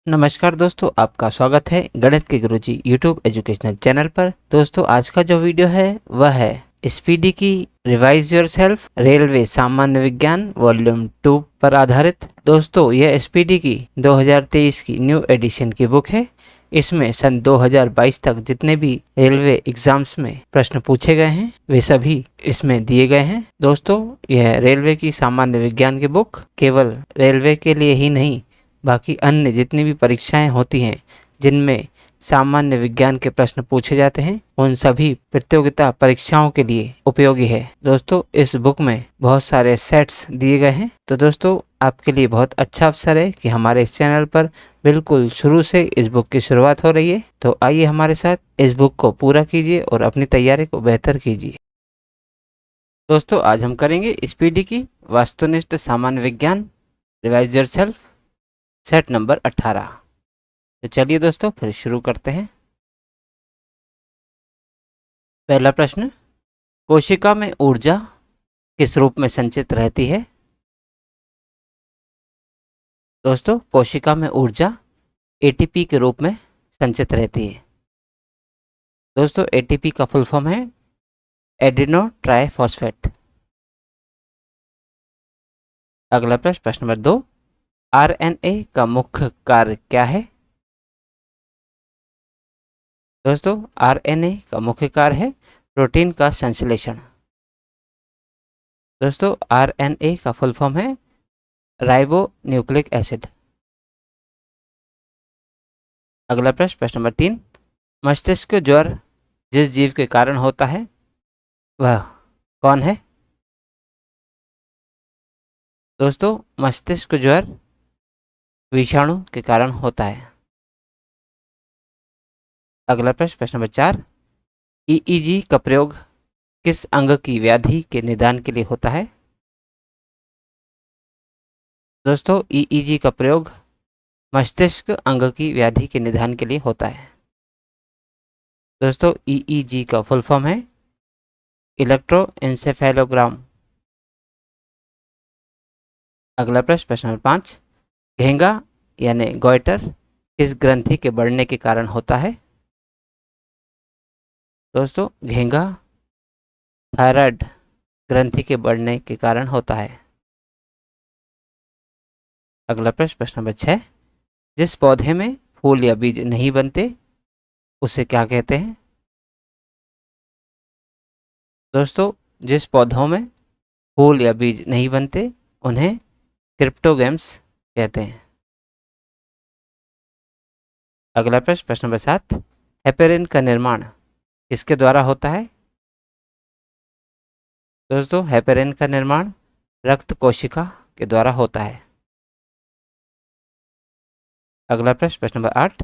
नमस्कार दोस्तों, आपका स्वागत है गणित के गुरुजी यूट्यूब एजुकेशनल चैनल पर। दोस्तों, आज का जो वीडियो है वह है स्पीडी की रिवाइज योरसेल्फ रेलवे सामान्य विज्ञान वॉल्यूम 2 पर आधारित। दोस्तों, यह स्पीडी की 2023 की न्यू एडिशन की बुक है। इसमें सन 2022 तक जितने भी रेलवे एग्जाम्स में प्रश्न पूछे गए हैं वे सभी इसमें दिए गए हैं। दोस्तों, यह रेलवे की सामान्य विज्ञान की बुक केवल रेलवे के लिए ही नहीं, बाकी अन्य जितनी भी परीक्षाएं होती हैं जिनमें सामान्य विज्ञान के प्रश्न पूछे जाते हैं उन सभी प्रतियोगिता परीक्षाओं के लिए उपयोगी है। दोस्तों, इस बुक में बहुत सारे सेट्स दिए गए हैं। तो दोस्तों, आपके लिए बहुत अच्छा अवसर है कि हमारे इस चैनल पर बिल्कुल शुरू से इस बुक की शुरुआत हो रही है। तो आइए हमारे साथ इस बुक को पूरा कीजिए और अपनी तैयारी को बेहतर कीजिए। दोस्तों, आज हम करेंगे स्पीडी की वस्तुनिष्ठ सामान्य विज्ञान रिवाइज योरसेल्फ सेट नंबर 18। तो चलिए दोस्तों, फिर शुरू करते हैं। पहला प्रश्न, कोशिका में ऊर्जा किस रूप में संचित रहती है? दोस्तों, कोशिका में ऊर्जा एटीपी के रूप में संचित रहती है। दोस्तों, एटीपी का फुल फॉर्म है एडिनो ट्राइफॉस्फेट। अगला प्रश्न, प्रश्न नंबर 2, आरएनए का मुख्य कार्य क्या है? दोस्तों, आरएनए का मुख्य कार्य है प्रोटीन का संश्लेषण। दोस्तों, आरएनए का फुल फॉर्म है राइबो न्यूक्लिक एसिड। अगला प्रश्न, प्रश्न नंबर 3, मस्तिष्क ज्वर जिस जीव के कारण होता है वह कौन है? दोस्तों, मस्तिष्क ज्वर विषाणु के कारण होता है। अगला प्रश्न, प्रश्न नंबर 4, ईईजी का प्रयोग किस अंग की व्याधि के निदान के लिए होता है? दोस्तों, ईईजी का प्रयोग मस्तिष्क अंग की व्याधि के निदान के लिए होता है। दोस्तों, ईईजी का फुल फॉर्म है इलेक्ट्रोएन्सेफेलोग्राम। अगला प्रश्न, प्रश्न नंबर 5, घेंगा यानी गोइटर किस ग्रंथि के बढ़ने के कारण होता है? दोस्तों, घेंगा थायराइड ग्रंथि के बढ़ने के कारण होता है। अगला प्रश्न, प्रश्न नंबर 6, जिस पौधे में फूल या बीज नहीं बनते उसे क्या कहते हैं? दोस्तों, जिस पौधों में फूल या बीज नहीं बनते उन्हें क्रिप्टोगेम्स कहते हैं। अगला प्रश्न, प्रश्न नंबर 7, हेपेरिन का निर्माण किसके द्वारा होता है? दोस्तों, हेपेरिन का निर्माण रक्त कोशिका के द्वारा होता है। अगला प्रश्न, प्रश्न नंबर 8,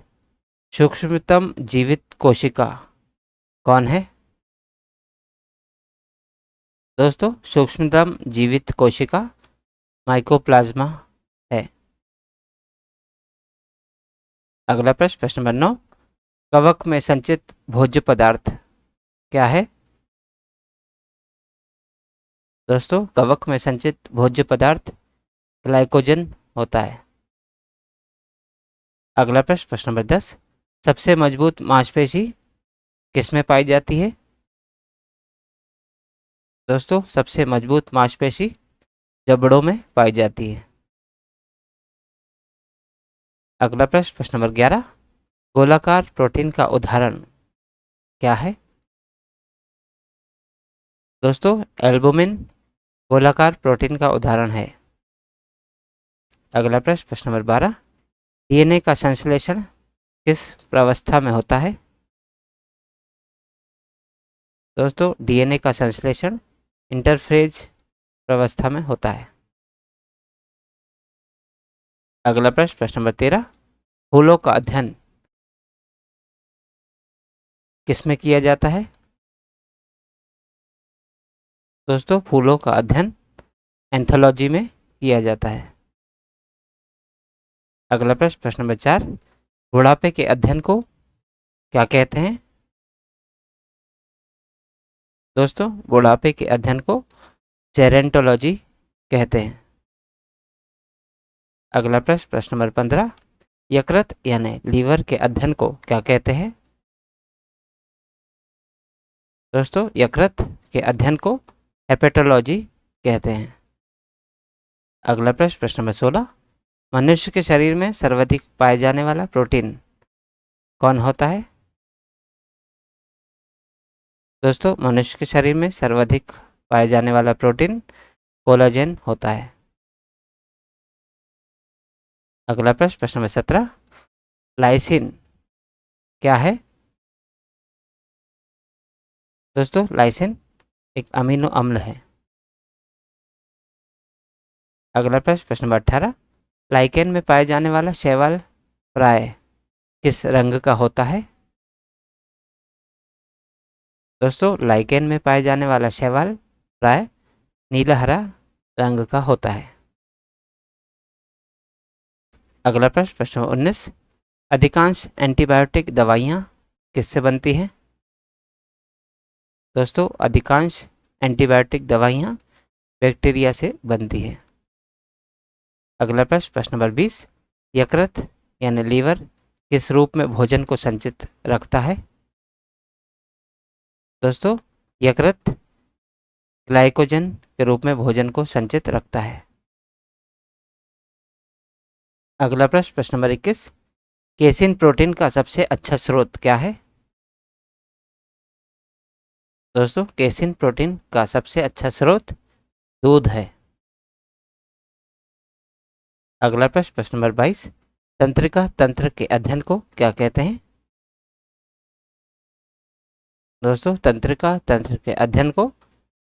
सूक्ष्मतम जीवित कोशिका कौन है? दोस्तों, सूक्ष्मतम जीवित कोशिका माइकोप्लाज्मा है। अगला प्रश्न, प्रश्न नंबर 9, कवक में संचित भोज्य पदार्थ क्या है? दोस्तों, कवक में संचित भोज्य पदार्थ ग्लाइकोजन होता है। अगला प्रश्न, प्रश्न नंबर 10, सबसे मजबूत मांसपेशी किसमें पाई जाती है? दोस्तों, सबसे मजबूत मांसपेशी जबड़ों में पाई जाती है। अगला प्रश्न, प्रश्न नंबर 11, गोलाकार प्रोटीन का उदाहरण क्या है? दोस्तों, एल्बुमिन गोलाकार प्रोटीन का उदाहरण है। अगला प्रश्न, प्रश्न नंबर 12, डीएनए का संश्लेषण किस प्रावस्था में होता है? दोस्तों, डीएनए का संश्लेषण इंटरफेज प्रावस्था में होता है। अगला प्रश्न, प्रश्न नंबर 13, फूलों का अध्ययन किसमें किया जाता है? दोस्तों, फूलों का अध्ययन एंथोलॉजी में किया जाता है। अगला प्रश्न, प्रश्न नंबर 4, बुढ़ापे के अध्ययन को क्या कहते हैं? दोस्तों, बुढ़ापे के अध्ययन को जेरेंटोलॉजी कहते हैं। अगला प्रश्न, प्रश्न नंबर 15, यकृत यानी लीवर के अध्ययन को क्या कहते हैं? दोस्तों, यकृत के अध्ययन को हेपेटोलॉजी कहते हैं। अगला प्रश्न, प्रश्न नंबर 16, मनुष्य के शरीर में सर्वाधिक पाए जाने वाला प्रोटीन कौन होता है? दोस्तों, मनुष्य के शरीर में सर्वाधिक पाए जाने वाला प्रोटीन कोलाजेन होता है। अगला प्रश्न, प्रश्न नंबर 17, लाइसिन क्या है? दोस्तों, लाइसिन एक अमीनो अम्ल है। अगला प्रश्न, प्रश्न नंबर 18, लाइकेन में पाए जाने वाला शैवाल प्राय किस रंग का होता है? दोस्तों, लाइकेन में पाए जाने वाला शैवाल प्राय नीला हरा रंग का होता है। अगला प्रश्न, प्रश्न नंबर 19, अधिकांश एंटीबायोटिक दवाइयाँ किससे बनती हैं? दोस्तों, अधिकांश एंटीबायोटिक दवाइयाँ बैक्टीरिया से बनती हैं। अगला प्रश्न, प्रश्न नंबर 20, यकृत यानी लीवर किस रूप में भोजन को संचित रखता है? दोस्तों, यकृत ग्लाइकोजन के रूप में भोजन को संचित रखता है। अगला प्रश्न, प्रश्न नंबर 21, केसिन प्रोटीन का सबसे अच्छा स्रोत क्या है? दोस्तों, केसिन प्रोटीन का सबसे अच्छा स्रोत दूध है। अगला प्रश्न, प्रश्न नंबर 22, तंत्रिका तंत्र के अध्ययन को क्या कहते हैं? दोस्तों, तंत्रिका तंत्र के अध्ययन को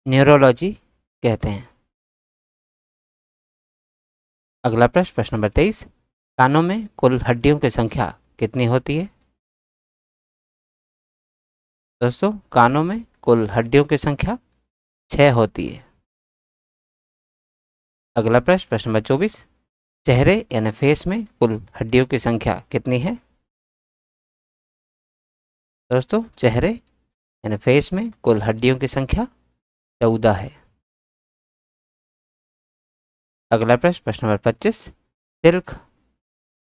न्यूरोलॉजी कहते हैं। अगला प्रश्न, प्रश्न नंबर 23, कानों में कुल हड्डियों की संख्या कितनी होती है? दोस्तों, कानों में कुल हड्डियों की संख्या 6 होती है। अगला प्रश्न, प्रश्न नंबर 24, चेहरे यानी फेस में कुल हड्डियों की संख्या कितनी है? दोस्तों, चेहरे यानी फेस में कुल हड्डियों की संख्या 14 है। अगला प्रश्न, प्रश्न नंबर 25, सिल्क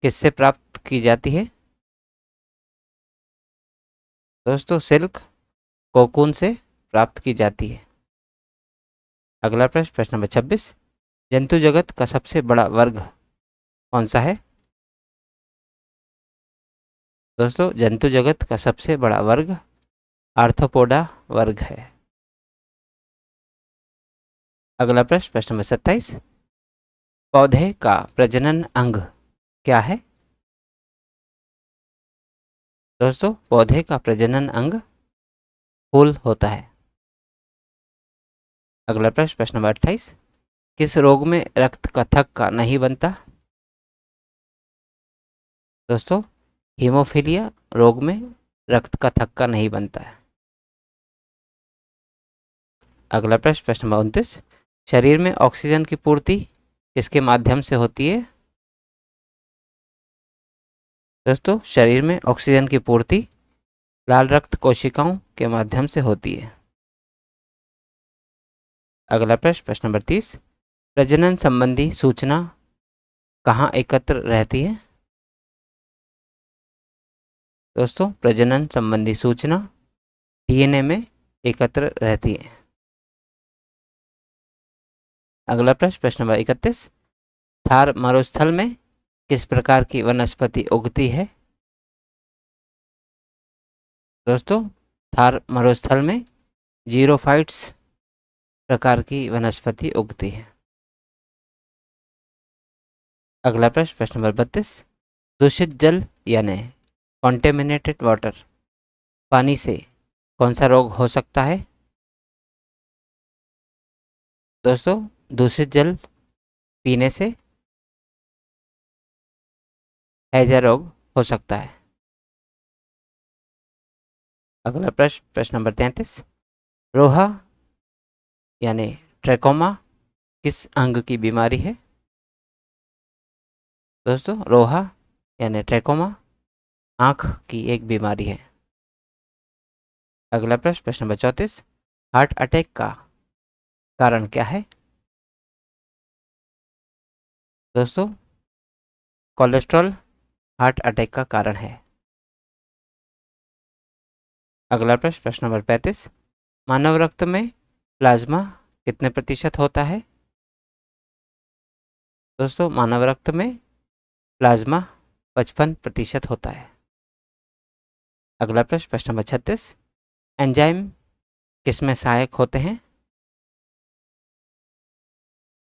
किससे प्राप्त की जाती है? दोस्तों, सिल्क कोकून से प्राप्त की जाती है। अगला प्रश्न, प्रश्न नंबर 26, जंतु जगत का सबसे बड़ा वर्ग कौन सा है? दोस्तों, जंतु जगत का सबसे बड़ा वर्ग आर्थ्रोपोडा वर्ग है। अगला प्रश्न, प्रश्न नंबर 27, पौधे का प्रजनन अंग क्या है? दोस्तों, पौधे का प्रजनन अंग फूल होता है। अगला प्रश्न, प्रश्न नंबर 28, किस रोग में रक्त का थक्का नहीं बनता? दोस्तों, हीमोफीलिया रोग में रक्त का थक्का नहीं बनता है। अगला प्रश्न, प्रश्न नंबर 29, शरीर में ऑक्सीजन की पूर्ति किसके माध्यम से होती है? दोस्तों, शरीर में ऑक्सीजन की पूर्ति लाल रक्त कोशिकाओं के माध्यम से होती है। अगला प्रश्न, प्रश्न नंबर 30, प्रजनन संबंधी सूचना कहाँ एकत्र रहती है? दोस्तों, प्रजनन संबंधी सूचना डीएनए में एकत्र रहती है। अगला प्रश्न, प्रश्न नंबर 31, थार मरुस्थल में किस प्रकार की वनस्पति उगती है? दोस्तों, थार मरुस्थल में जीरोफाइट्स प्रकार की वनस्पति उगती है। अगला प्रश्न, प्रश्न नंबर 32, दूषित जल यानी कॉन्टेमिनेटेड वाटर पानी से कौन सा रोग हो सकता है? दोस्तों, दूषित जल पीने से हैजा रोग हो सकता है। अगला प्रश्न, प्रश्न नंबर 33, रोहा यानी ट्रैकोमा किस अंग की बीमारी है? दोस्तों, रोहा यानी ट्रैकोमा आँख की एक बीमारी है। अगला प्रश्न, प्रश्न नंबर 34, हार्ट अटैक का कारण क्या है? दोस्तों, कोलेस्ट्रॉल हार्ट अटैक का कारण है? अगला प्रश्न, प्रश्न नंबर 35, मानव रक्त में प्लाज्मा कितने प्रतिशत होता है? दोस्तों, मानव रक्त में प्लाज्मा 55% होता है। अगला प्रश्न, प्रश्न नंबर 36, एंजाइम किसमें सहायक होते हैं?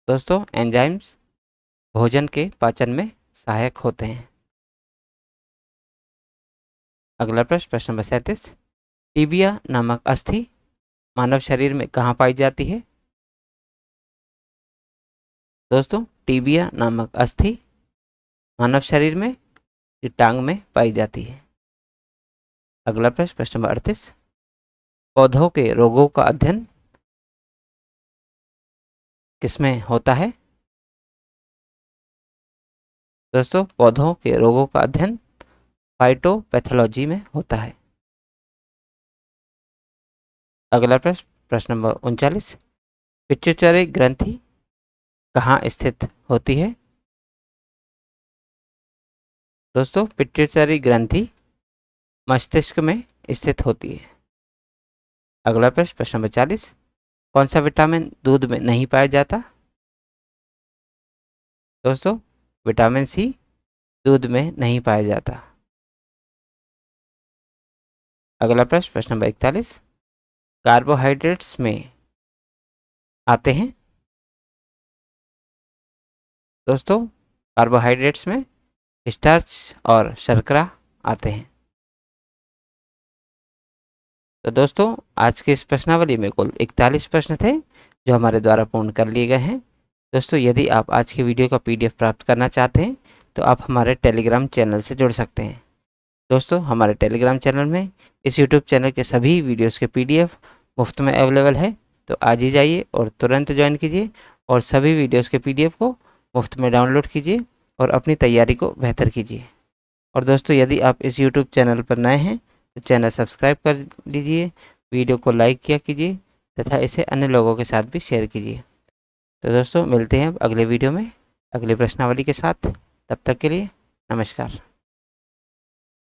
दोस्तों, एंजाइम्स भोजन के पाचन में सहायक होते हैं। अगला प्रश्न, प्रश्न नंबर 37, टीबिया नामक अस्थि मानव शरीर में कहाँ पाई जाती है? दोस्तों, टीबिया नामक अस्थि मानव शरीर में टांग में पाई जाती है। अगला प्रश्न, प्रश्न नंबर 38, पौधों के रोगों का अध्ययन किसमें होता है? दोस्तों, पौधों के रोगों का अध्ययन फाइटोपैथोलॉजी में होता है। अगला प्रश्न, प्रश्न नंबर 39, पिट्यूटरी ग्रंथि कहाँ स्थित होती है? दोस्तों, पिट्यूटरी ग्रंथि मस्तिष्क में स्थित होती है। अगला प्रश्न, प्रश्न नंबर 40, कौन सा विटामिन दूध में नहीं पाया जाता? दोस्तों, विटामिन सी दूध में नहीं पाया जाता। अगला प्रश्न, प्रश्न नंबर 41, कार्बोहाइड्रेट्स में आते हैं? दोस्तों, कार्बोहाइड्रेट्स में स्टार्च और शर्करा आते हैं। तो दोस्तों, आज के इस प्रश्नावली में कुल 41 प्रश्न थे जो हमारे द्वारा पूर्ण कर लिए गए हैं। दोस्तों, यदि आप आज की वीडियो का PDF प्राप्त करना चाहते हैं तो आप हमारे टेलीग्राम चैनल से जुड़ सकते हैं। दोस्तों, हमारे टेलीग्राम चैनल में इस यूट्यूब चैनल के सभी वीडियोस के PDF मुफ्त में अवेलेबल है, तो आज ही जाइए और तुरंत ज्वाइन कीजिए और सभी वीडियोस के PDF को मुफ्त में डाउनलोड कीजिए और अपनी तैयारी को बेहतर कीजिए। और दोस्तों, यदि आप इस यूट्यूब चैनल पर नए हैं तो चैनल सब्सक्राइब कर लीजिए, वीडियो को लाइक किया कीजिए तथा इसे अन्य लोगों के साथ भी शेयर कीजिए। तो दोस्तों, मिलते हैं अब अगले वीडियो में अगले प्रश्नावली के साथ। तब तक के लिए नमस्कार।